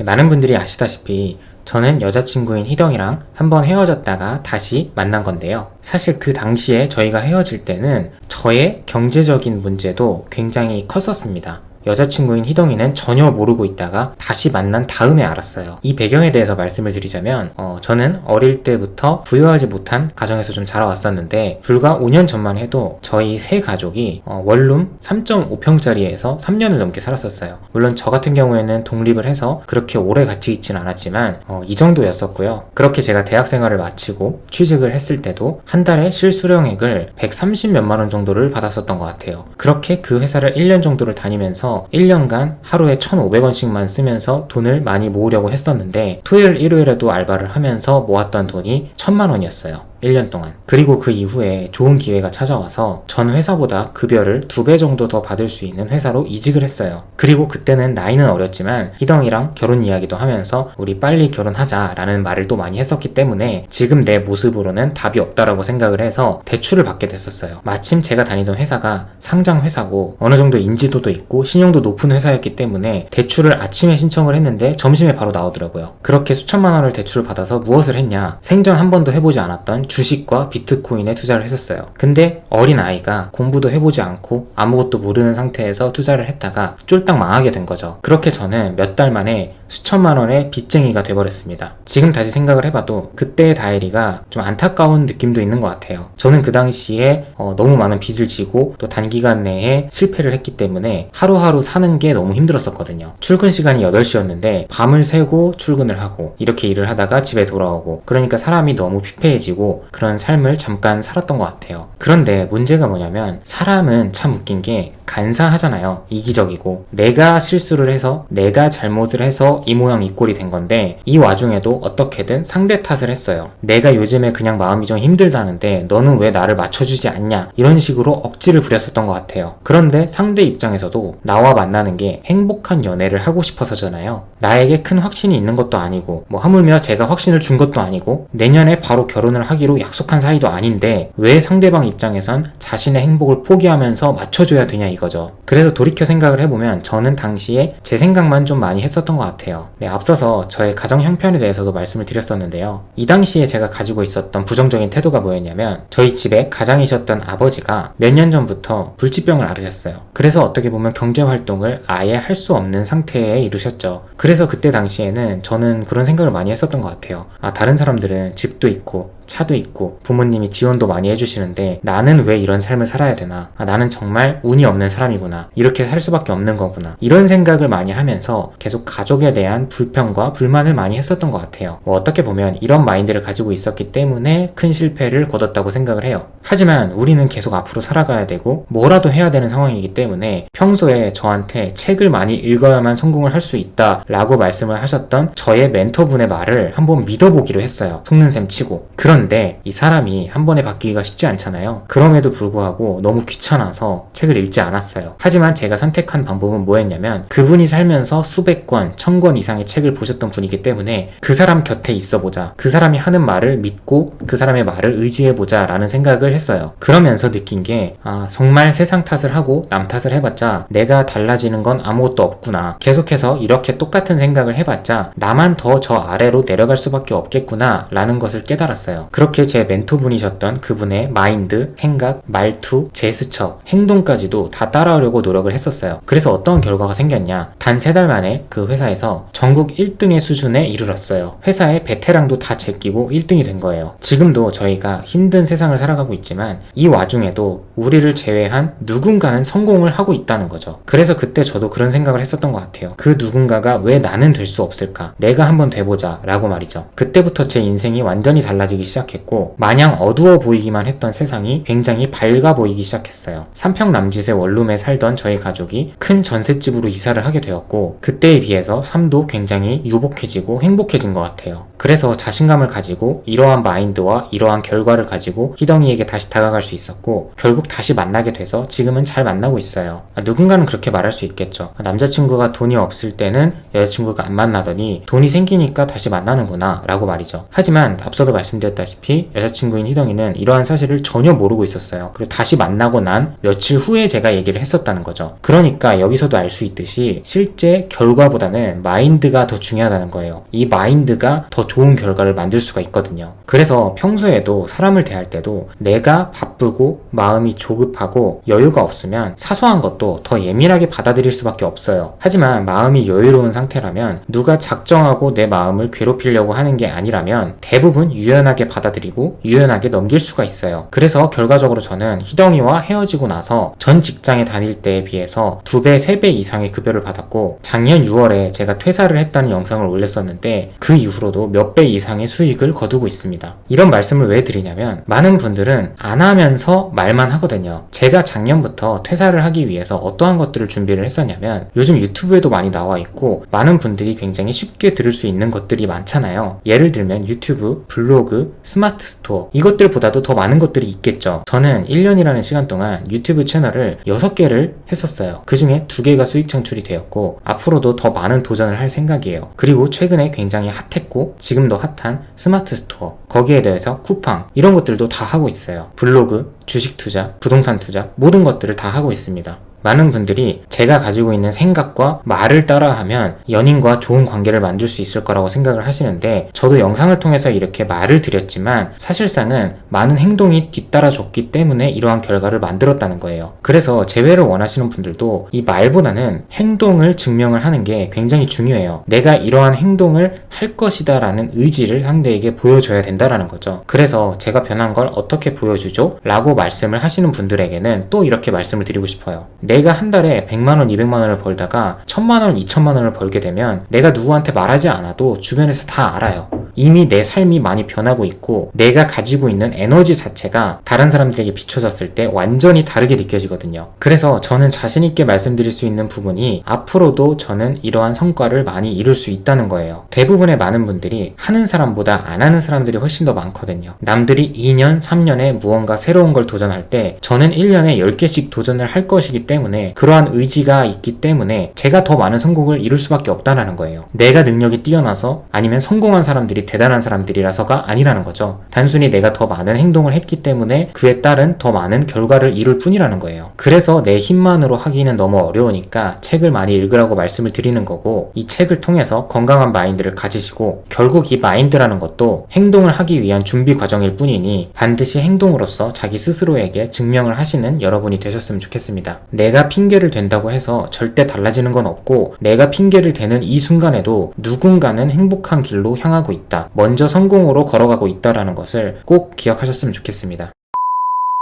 많은 분들이 아시다시피 저는 여자친구인 희덩이랑 한번 헤어졌다가 다시 만난 건데요. 사실 그 당시에 저희가 헤어질 때는 저의 경제적인 문제도 굉장히 컸었습니다. 여자친구인 희덩이는 전혀 모르고 있다가 다시 만난 다음에 알았어요. 이 배경에 대해서 말씀을 드리자면 저는 어릴 때부터 부유하지 못한 가정에서 좀 자라왔었는데 불과 5년 전만 해도 저희 세 가족이 원룸 3.5평짜리에서 3년을 넘게 살았었어요. 물론 저 같은 경우에는 독립을 해서 그렇게 오래 같이 있진 않았지만 이 정도였었고요. 그렇게 제가 대학 생활을 마치고 취직을 했을 때도 한 달에 실수령액을 130 몇만 원 정도를 받았었던 것 같아요. 그렇게 그 회사를 1년 정도를 다니면서 1년간 하루에 1,500원씩만 쓰면서 돈을 많이 모으려고 했었는데 토요일 일요일에도 알바를 하면서 모았던 돈이 1,000만 원이었어요. 1년 동안. 그리고 그 이후에 좋은 기회가 찾아와서 전 회사보다 급여를 2배 정도 더 받을 수 있는 회사로 이직을 했어요. 그리고 그때는 나이는 어렸지만 희덩이랑 결혼 이야기도 하면서 우리 빨리 결혼하자 라는 말을 또 많이 했었기 때문에 지금 내 모습으로는 답이 없다라고 생각을 해서 대출을 받게 됐었어요. 마침 제가 다니던 회사가 상장 회사고 어느 정도 인지도도 있고 신용도 높은 회사였기 때문에 대출을 아침에 신청을 했는데 점심에 바로 나오더라고요. 그렇게 수천만 원을 대출을 받아서 무엇을 했냐? 생전 한 번도 해보지 않았던 주식과 비트코인에 투자를 했었어요. 근데 어린 아이가 공부도 해보지 않고 아무것도 모르는 상태에서 투자를 했다가 쫄딱 망하게 된 거죠. 그렇게 저는 몇 달 만에 수천만 원의 빚쟁이가 돼버렸습니다. 지금 다시 생각을 해봐도 그때의 다혜리가 좀 안타까운 느낌도 있는 것 같아요. 저는 그 당시에 너무 많은 빚을 지고 또 단기간 내에 실패를 했기 때문에 하루하루 사는 게 너무 힘들었었거든요. 출근 시간이 8시였는데 밤을 새고 출근을 하고 이렇게 일을 하다가 집에 돌아오고 그러니까 사람이 너무 피폐해지고 그런 삶을 잠깐 살았던 것 같아요. 그런데 문제가 뭐냐면 사람은 참 웃긴 게 간사하잖아요. 이기적이고 내가 실수를 해서 내가 잘못을 해서 이 모양 이 꼴이 된 건데 이 와중에도 어떻게든 상대 탓을 했어요. 내가 요즘에 그냥 마음이 좀 힘들다는데 너는 왜 나를 맞춰주지 않냐 이런 식으로 억지를 부렸었던 것 같아요. 그런데 상대 입장에서도 나와 만나는 게 행복한 연애를 하고 싶어서잖아요. 나에게 큰 확신이 있는 것도 아니고 하물며 제가 확신을 준 것도 아니고 내년에 바로 결혼을 하기로 약속한 사이도 아닌데 왜 상대방 입장에선 자신의 행복을 포기하면서 맞춰줘야 되냐 이거죠. 그래서 돌이켜 생각을 해보면 저는 당시에 제 생각만 좀 많이 했었던 것 같아요. 앞서서 저의 가정 형편에 대해서도 말씀을 드렸었는데요. 이 당시에 제가 가지고 있었던 부정적인 태도가 뭐였냐면 저희 집에 가장이셨던 아버지가 몇 년 전부터 불치병을 앓으셨어요. 그래서 어떻게 보면 경제활동을 아예 할 수 없는 상태에 이르셨죠. 그래서 그때 당시에는 저는 그런 생각을 많이 했었던 것 같아요. 다른 사람들은 집도 있고 차도 있고 부모님이 지원도 많이 해주시는데 나는 왜 이런 삶을 살아야 되나? 나는 정말 운이 없는 사람이구나. 이렇게 살 수밖에 없는 거구나. 이런 생각을 많이 하면서 계속 가족에 대한 불평과 불만을 많이 했었던 것 같아요. 어떻게 보면 이런 마인드를 가지고 있었기 때문에 큰 실패를 거뒀다고 생각을 해요. 하지만 우리는 계속 앞으로 살아가야 되고 뭐라도 해야 되는 상황이기 때문에 평소에 저한테 책을 많이 읽어야만 성공을 할 수 있다 라고 말씀을 하셨던 저의 멘토분의 말을 한번 믿어보기로 했어요. 속는 셈 치고. 그런데 이 사람이 한 번에 바뀌기가 쉽지 않잖아요. 그럼에도 불구하고 너무 귀찮아서 책을 읽지 않았어요. 하지만 제가 선택한 방법은 뭐였냐면 그분이 살면서 수백 권, 1000권 이상의 책을 보셨던 분이기 때문에 그 사람 곁에 있어보자. 그 사람이 하는 말을 믿고 그 사람의 말을 의지해보자 라는 생각을 했어요. 그러면서 느낀 게 정말 세상 탓을 하고 남 탓을 해봤자 내가 달라지는 건 아무것도 없구나. 계속해서 이렇게 똑같은 생각을 해봤자 나만 더 저 아래로 내려갈 수밖에 없겠구나 라는 것을 깨달았어요. 그렇게 제 멘토분이셨던 그분의 마인드, 생각, 말투, 제스처, 행동까지도 다 따라오려고 노력을 했었어요. 그래서 어떤 결과가 생겼냐? 단 3달 만에 그 회사에서 전국 1등의 수준에 이르렀어요. 회사의 베테랑도 다 제끼고 1등이 된 거예요. 지금도 저희가 힘든 세상을 살아가고 있지만 이 와중에도 우리를 제외한 누군가는 성공을 하고 있다는 거죠. 그래서 그때 저도 그런 생각을 했었던 것 같아요. 그 누군가가 왜 나는 될 수 없을까? 내가 한번 돼보자 라고 말이죠. 그때부터 제 인생이 완전히 달라지기 시작했고 마냥 어두워 보이기만 했던 세상이 굉장히 밝아 보이기 시작했어요. 3평 남짓의 원룸에 살던 저희 가족이 큰 전셋집으로 이사를 하게 되었고 그때에 비해서 삶도 굉장히 유복해지고 행복해진 것 같아요. 그래서 자신감을 가지고 이러한 마인드와 이러한 결과를 가지고 희덩이에게 다시 다가갈 수 있었고 결국 다시 만나게 돼서 지금은 잘 만나고 있어요. 누군가는 그렇게 말할 수 있겠죠. 남자친구가 돈이 없을 때는 여자친구가 안 만나더니 돈이 생기니까 다시 만나는구나 라고 말이죠. 하지만 앞서도 말씀드렸다시피 말씀드렸다시피 여자친구인 희덩이는 이러한 사실을 전혀 모르고 있었어요. 그리고 다시 만나고 난 며칠 후에 제가 얘기를 했었다는 거죠. 그러니까 여기서도 알 수 있듯이 실제 결과보다는 마인드가 더 중요하다는 거예요. 이 마인드가 더 좋은 결과를 만들 수가 있거든요. 그래서 평소에도 사람을 대할 때도 내가 바쁘고 마음이 조급하고 여유가 없으면 사소한 것도 더 예민하게 받아들일 수밖에 없어요. 하지만 마음이 여유로운 상태라면 누가 작정하고 내 마음을 괴롭히려고 하는 게 아니라면 대부분 유연하게 받아들이고 유연하게 넘길 수가 있어요. 그래서 결과적으로 저는 희덩이와 헤어지고 나서 전 직장에 다닐 때에 비해서 2배, 3배 이상의 급여를 받았고 작년 6월에 제가 퇴사를 했다는 영상을 올렸었는데 그 이후로도 몇 배 이상의 수익을 거두고 있습니다. 이런 말씀을 왜 드리냐면 많은 분들은 안 하면서 말만 하거든요. 제가 작년부터 퇴사를 하기 위해서 어떠한 것들을 준비를 했었냐면 요즘 유튜브에도 많이 나와 있고 많은 분들이 굉장히 쉽게 들을 수 있는 것들이 많잖아요. 예를 들면 유튜브, 블로그, 스마트 스토어 이것들보다도 더 많은 것들이 있겠죠. 저는 1년이라는 시간 동안 유튜브 채널을 6개를 했었어요. 그 중에 2개가 수익 창출이 되었고 앞으로도 더 많은 도전을 할 생각이에요. 그리고 최근에 굉장히 핫했고 지금도 핫한 스마트 스토어 거기에 대해서 쿠팡 이런 것들도 다 하고 있어요. 블로그, 주식 투자, 부동산 투자 모든 것들을 다 하고 있습니다. 많은 분들이 제가 가지고 있는 생각과 말을 따라하면 연인과 좋은 관계를 만들 수 있을 거라고 생각을 하시는데 저도 영상을 통해서 이렇게 말을 드렸지만 사실상은 많은 행동이 뒤따라줬기 때문에 이러한 결과를 만들었다는 거예요. 그래서 재회를 원하시는 분들도 이 말보다는 행동을 증명을 하는 게 굉장히 중요해요. 내가 이러한 행동을 할 것이다 라는 의지를 상대에게 보여줘야 된다라는 거죠. 그래서 제가 변한 걸 어떻게 보여주죠? 라고 말씀을 하시는 분들에게는 또 이렇게 말씀을 드리고 싶어요. 내가 한 달에 100만원, 200만원을 벌다가 1000만원, 2000만원을 벌게 되면 내가 누구한테 말하지 않아도 주변에서 다 알아요. 이미 내 삶이 많이 변하고 있고 내가 가지고 있는 에너지 자체가 다른 사람들에게 비춰졌을 때 완전히 다르게 느껴지거든요. 그래서 저는 자신 있게 말씀드릴 수 있는 부분이 앞으로도 저는 이러한 성과를 많이 이룰 수 있다는 거예요. 대부분의 많은 분들이 하는 사람보다 안 하는 사람들이 훨씬 더 많거든요. 남들이 2년, 3년에 무언가 새로운 걸 도전할 때 저는 1년에 10개씩 도전을 할 것이기 때문에 그러한 의지가 있기 때문에 제가 더 많은 성공을 이룰 수밖에 없다는 거예요. 내가 능력이 뛰어나서 아니면 성공한 사람들이 대단한 사람들이라서가 아니라는 거죠. 단순히 내가 더 많은 행동을 했기 때문에 그에 따른 더 많은 결과를 이룰 뿐이라는 거예요. 그래서 내 힘만으로 하기는 너무 어려우니까 책을 많이 읽으라고 말씀을 드리는 거고 이 책을 통해서 건강한 마인드를 가지시고 결국 이 마인드라는 것도 행동을 하기 위한 준비 과정일 뿐이니 반드시 행동으로써 자기 스스로에게 증명을 하시는 여러분이 되셨으면 좋겠습니다. 내가 핑계를 댄다고 해서 절대 달라지는 건 없고 내가 핑계를 대는 이 순간에도 누군가는 행복한 길로 향하고 있다. 먼저 성공으로 걸어가고 있다라는 것을 꼭 기억하셨으면 좋겠습니다.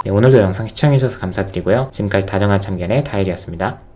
네, 오늘도 영상 시청해주셔서 감사드리고요. 지금까지 다정한 참견의 다일이었습니다.